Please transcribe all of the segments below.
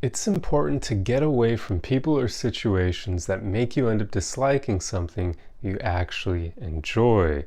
It's important to get away from people or situations that make you end up disliking something you actually enjoy.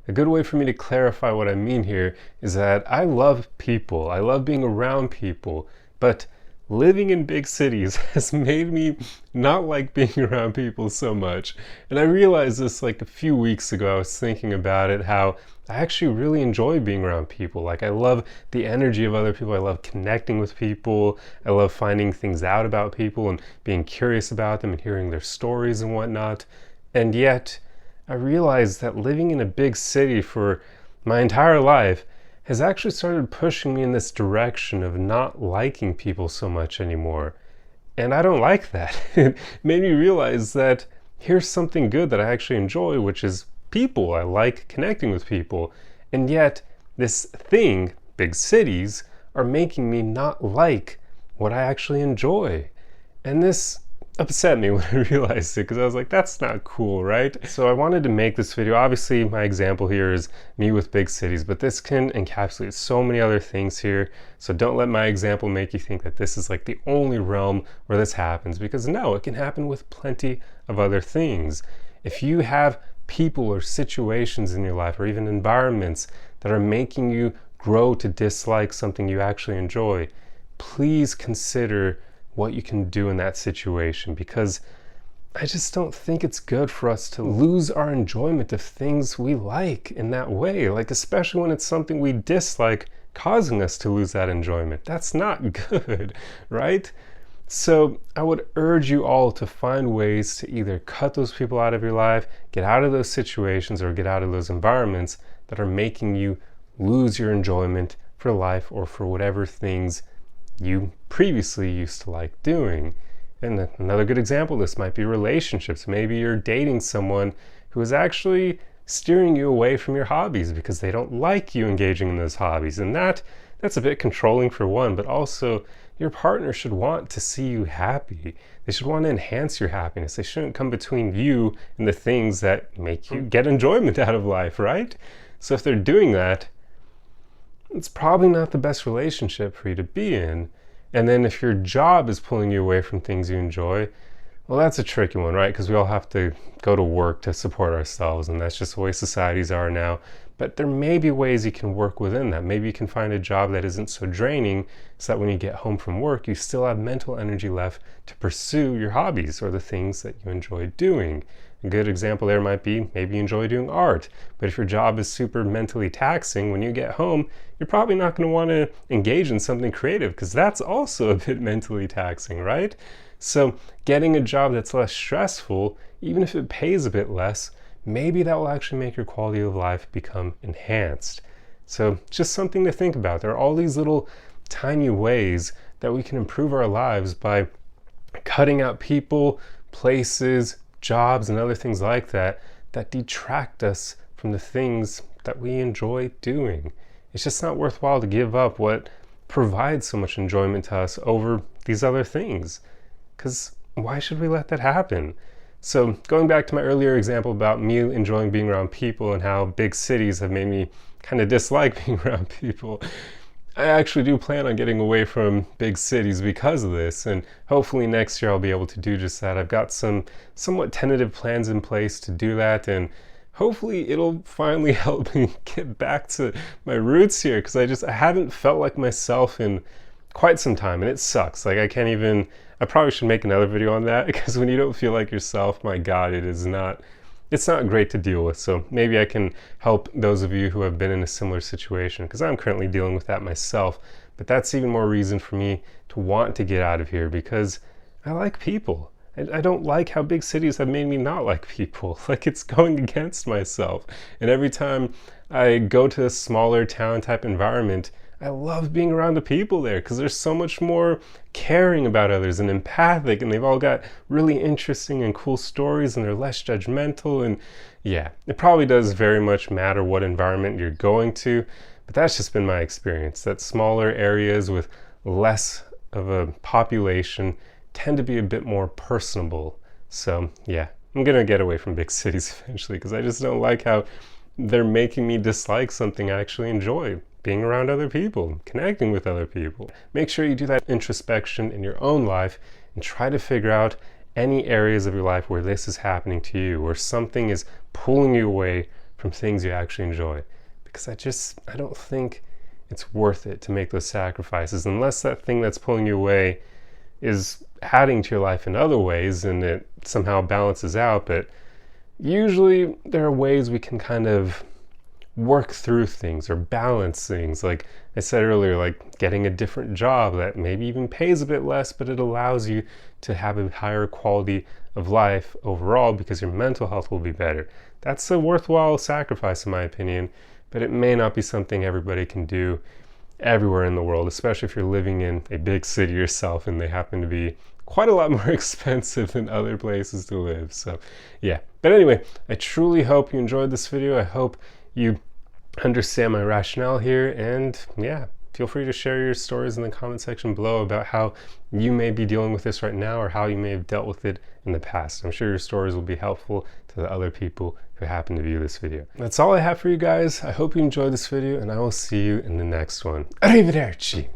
A good way for me to clarify what I mean here is that I love people. I love being around people, but living in big cities has made me not like being around people so much. And I realized this like a few weeks ago. I was thinking about it, how I actually really enjoy being around people. Like, I love the energy of other people. I love connecting with people. I love finding things out about people and being curious about them and hearing their stories and whatnot. And yet, I realized that living in a big city for my entire life has actually started pushing me in this direction of not liking people so much anymore. And I don't like that. It made me realize that here's something good that I actually enjoy, which is people. I like connecting with people. And yet, this thing, big cities, are making me not like what I actually enjoy. And this upset me when I realized it, because I was like, that's not cool, right? So I wanted to make this video. Obviously, my example here is me with big cities, but this can encapsulate so many other things here. So don't let my example make you think that this is like the only realm where this happens, because no, it can happen with plenty of other things. If you have people or situations in your life, or even environments that are making you grow to dislike something you actually enjoy, please consider what you can do in that situation, because I just don't think it's good for us to lose our enjoyment of things we like in that way. Like, especially when it's something we dislike causing us to lose that enjoyment. That's not good, right? So I would urge you all to find ways to either cut those people out of your life, get out of those situations, or get out of those environments that are making you lose your enjoyment for life or for whatever things you previously used to like doing. And another good example of this might be relationships. Maybe you're dating someone who is actually steering you away from your hobbies because they don't like you engaging in those hobbies. And that's a bit controlling for one, but also your partner should want to see you happy. They should want to enhance your happiness. They shouldn't come between you and the things that make you get enjoyment out of life, right? So if they're doing that, it's probably not the best relationship for you to be in. And then if your job is pulling you away from things you enjoy, well, that's a tricky one, right? Because we all have to go to work to support ourselves, and that's just the way societies are now. But there may be ways you can work within that. Maybe you can find a job that isn't so draining, so that when you get home from work, you still have mental energy left to pursue your hobbies or the things that you enjoy doing. A good example there might be, maybe you enjoy doing art, but if your job is super mentally taxing, when you get home, you're probably not going to want to engage in something creative, because that's also a bit mentally taxing, right? So getting a job that's less stressful, even if it pays a bit less, maybe that will actually make your quality of life become enhanced. So just something to think about. There are all these little tiny ways that we can improve our lives by cutting out people, places, jobs, and other things like that that detract us from the things that we enjoy doing. It's just not worthwhile to give up what provides so much enjoyment to us over these other things. Because why should we let that happen? So going back to my earlier example about me enjoying being around people and how big cities have made me kind of dislike being around people, I actually do plan on getting away from big cities because of this, and hopefully next year I'll be able to do just that. I've got some somewhat tentative plans in place to do that, and hopefully it'll finally help me get back to my roots here, because I haven't felt like myself in quite some time, and it sucks. Like, I probably should make another video on that, because when you don't feel like yourself, my God, it's not great to deal with. So maybe I can help those of you who have been in a similar situation, because I'm currently dealing with that myself. But that's even more reason for me to want to get out of here, because I like people. I don't like how big cities have made me not like people. Like, it's going against myself. And every time I go to a smaller town type environment, I love being around the people there, because there's so much more caring about others and empathic, and they've all got really interesting and cool stories, and they're less judgmental. And yeah, it probably does very much matter what environment you're going to, but that's just been my experience, that smaller areas with less of a population tend to be a bit more personable. So yeah, I'm gonna get away from big cities eventually, because I just don't like how they're making me dislike something I actually enjoy. being around other people, connecting with other people. Make sure you do that introspection in your own life and try to figure out any areas of your life where this is happening to you, where something is pulling you away from things you actually enjoy. Because I don't think it's worth it to make those sacrifices unless that thing that's pulling you away is adding to your life in other ways and it somehow balances out. But usually there are ways we can kind of work through things or balance things. Like I said earlier, like getting a different job that maybe even pays a bit less, but it allows you to have a higher quality of life overall because your mental health will be better. That's a worthwhile sacrifice in my opinion, but it may not be something everybody can do everywhere in the world, especially if you're living in a big city yourself and they happen to be quite a lot more expensive than other places to live. So yeah, but anyway, I truly hope you enjoyed this video. I hope you understand my rationale here, and yeah, feel free to share your stories in the comment section below about how you may be dealing with this right now or how you may have dealt with it in the past. I'm sure your stories will be helpful to the other people who happen to view this video. That's all I have for you guys. I hope you enjoyed this video, and I will see you in the next one. Arrivederci!